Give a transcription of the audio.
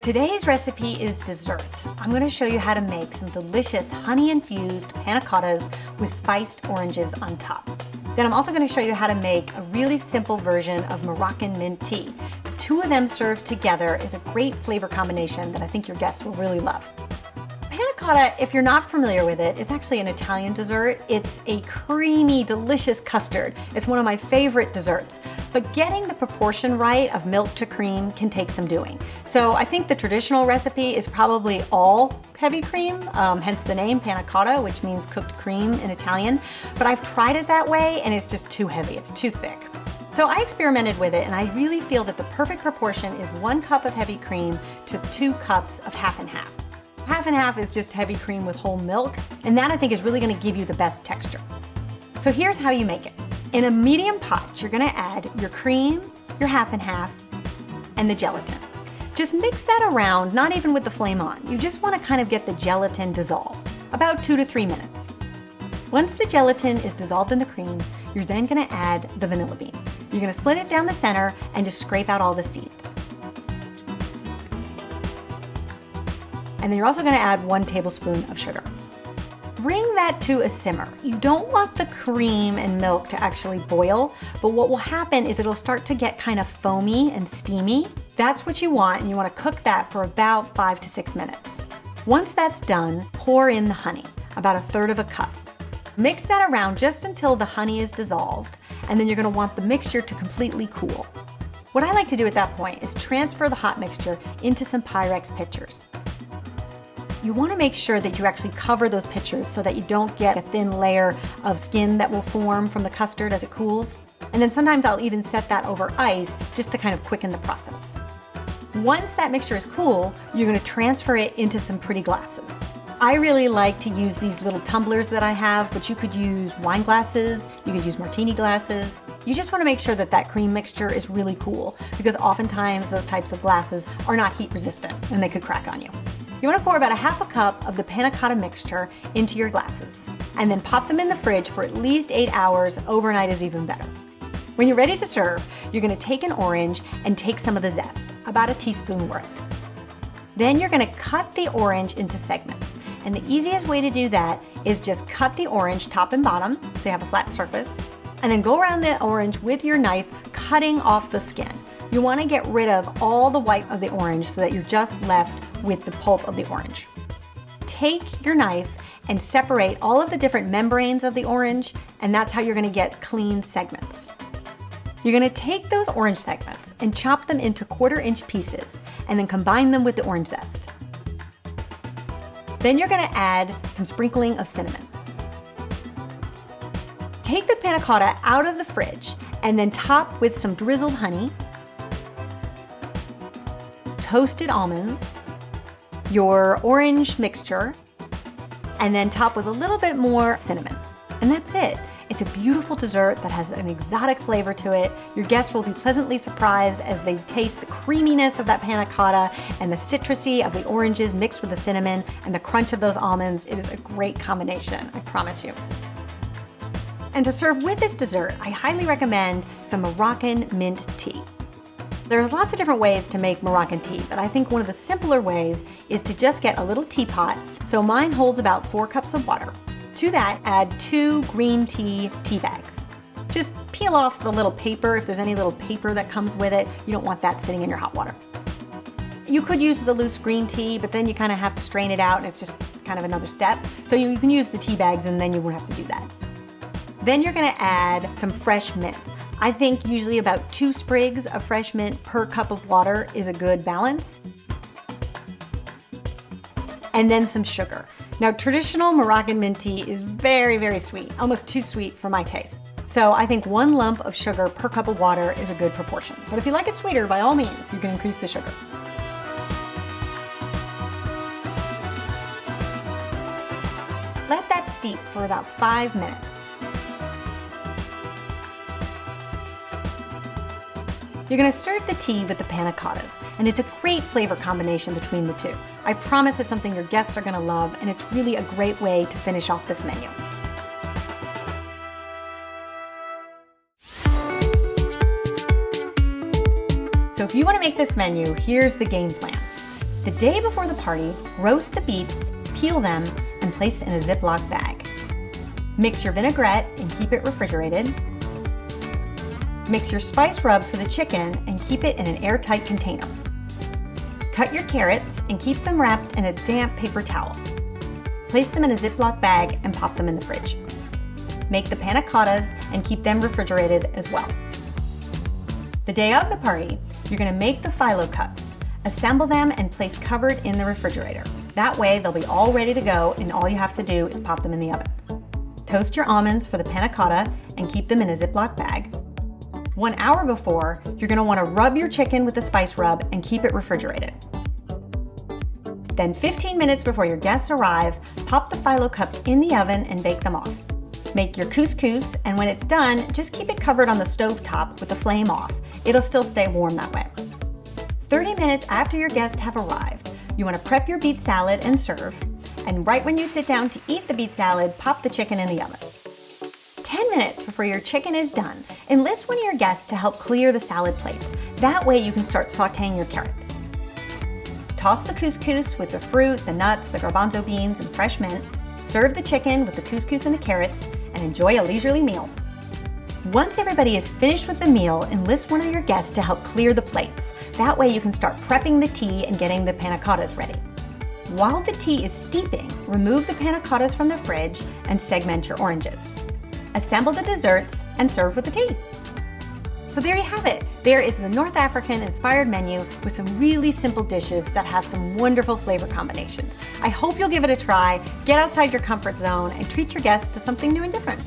Today's recipe is dessert. I'm going to show you how to make some delicious honey-infused panna cottas with spiced oranges on top. Then I'm also going to show you how to make a really simple version of Moroccan mint tea. The two of them served together is a great flavor combination that I think your guests will really love. Panna cotta, if you're not familiar with it, is actually an Italian dessert. It's a creamy, delicious custard. It's one of my favorite desserts. But getting the proportion right of milk to cream can take some doing. So I think the traditional recipe is probably all heavy cream, hence the name panna cotta, which means cooked cream in Italian. But I've tried it that way and it's just too heavy, it's too thick. So I experimented with it and I really feel that the perfect proportion is 1 cup of heavy cream to 2 cups of half and half. Half and half is just heavy cream with whole milk, and that I think is really gonna give you the best texture. So here's how you make it. In a medium pot, you're gonna add your cream, your half and half, and the gelatin. Just mix that around, not even with the flame on. You just wanna kind of get the gelatin dissolved, about 2 to 3 minutes. Once the gelatin is dissolved in the cream, you're then gonna add the vanilla bean. You're gonna split it down the center and just scrape out all the seeds. And then you're also gonna add 1 tablespoon of sugar. Bring that to a simmer. You don't want the cream and milk to actually boil, but what will happen is it'll start to get kind of foamy and steamy. That's what you want, and you wanna cook that for about 5 to 6 minutes. Once that's done, pour in the honey, about 1/3 of a cup. Mix that around just until the honey is dissolved, and then you're gonna want the mixture to completely cool. What I like to do at that point is transfer the hot mixture into some Pyrex pitchers. You want to make sure that you actually cover those pitchers so that you don't get a thin layer of skin that will form from the custard as it cools. And then sometimes I'll even set that over ice just to kind of quicken the process. Once that mixture is cool, you're going to transfer it into some pretty glasses. I really like to use these little tumblers that I have, but you could use wine glasses, you could use martini glasses. You just want to make sure that that cream mixture is really cool because oftentimes those types of glasses are not heat resistant and they could crack on you. You want to pour about 1/2 cup of the panna cotta mixture into your glasses and then pop them in the fridge for at least 8 hours. Overnight is even better. When you're ready to serve, you're going to take an orange and take some of the zest, about 1 teaspoon worth. Then you're going to cut the orange into segments. And the easiest way to do that is just cut the orange top and bottom so you have a flat surface, and then go around the orange with your knife, cutting off the skin. You want to get rid of all the white of the orange so that you're just left with the pulp of the orange. Take your knife and separate all of the different membranes of the orange, and that's how you're going to get clean segments. You're going to take those orange segments and chop them into 1/4-inch pieces and then combine them with the orange zest. Then you're going to add some sprinkling of cinnamon. Take the panna cotta out of the fridge and then top with some drizzled honey, toasted almonds, your orange mixture, and then top with a little bit more cinnamon. And that's it. It's a beautiful dessert that has an exotic flavor to it. Your guests will be pleasantly surprised as they taste the creaminess of that panna cotta and the citrusy of the oranges mixed with the cinnamon and the crunch of those almonds. It is a great combination, I promise you. And to serve with this dessert, I highly recommend some Moroccan mint tea. There's lots of different ways to make Moroccan tea, but I think one of the simpler ways is to just get a little teapot. So mine holds about 4 cups of water. To that, add 2 green tea bags. Just peel off the little paper, if there's any little paper that comes with it. You don't want that sitting in your hot water. You could use the loose green tea, but then you kind of have to strain it out and it's just kind of another step. So you can use the tea bags and then you won't have to do that. Then you're gonna add some fresh mint. I think usually about 2 sprigs of fresh mint per cup of water is a good balance. And then some sugar. Now, traditional Moroccan mint tea is very, very sweet, almost too sweet for my taste. So I think 1 lump of sugar per cup of water is a good proportion. But if you like it sweeter, by all means, you can increase the sugar. Let that steep for about 5 minutes. You're going to serve the tea with the panna cottas, and it's a great flavor combination between the two. I promise it's something your guests are going to love, and it's really a great way to finish off this menu. So if you want to make this menu, here's the game plan. The day before the party, roast the beets, peel them, and place in a Ziploc bag. Mix your vinaigrette and keep it refrigerated. Mix your spice rub for the chicken and keep it in an airtight container. Cut your carrots and keep them wrapped in a damp paper towel. Place them in a Ziploc bag and pop them in the fridge. Make the panna cottas and keep them refrigerated as well. The day of the party, you're going to make the phyllo cups. Assemble them and place covered in the refrigerator. That way they'll be all ready to go and all you have to do is pop them in the oven. Toast your almonds for the panna cotta and keep them in a Ziploc bag. 1 hour before, you're going to want to rub your chicken with the spice rub and keep it refrigerated. Then 15 minutes before your guests arrive, pop the phyllo cups in the oven and bake them off. Make your couscous, and when it's done, just keep it covered on the stove top with the flame off. It'll still stay warm that way. 30 minutes after your guests have arrived, you want to prep your beet salad and serve. And right when you sit down to eat the beet salad, pop the chicken in the oven. 10 minutes before your chicken is done, enlist one of your guests to help clear the salad plates. That way you can start sauteing your carrots. Toss the couscous with the fruit, the nuts, the garbanzo beans, and fresh mint. Serve the chicken with the couscous and the carrots, and enjoy a leisurely meal. Once everybody is finished with the meal, enlist one of your guests to help clear the plates. That way you can start prepping the tea and getting the panna cottas ready. While the tea is steeping, remove the panna cottas from the fridge and segment your oranges. Assemble the desserts and serve with the tea. So there you have it. There is the North African inspired menu with some really simple dishes that have some wonderful flavor combinations. I hope you'll give it a try, get outside your comfort zone, and treat your guests to something new and different.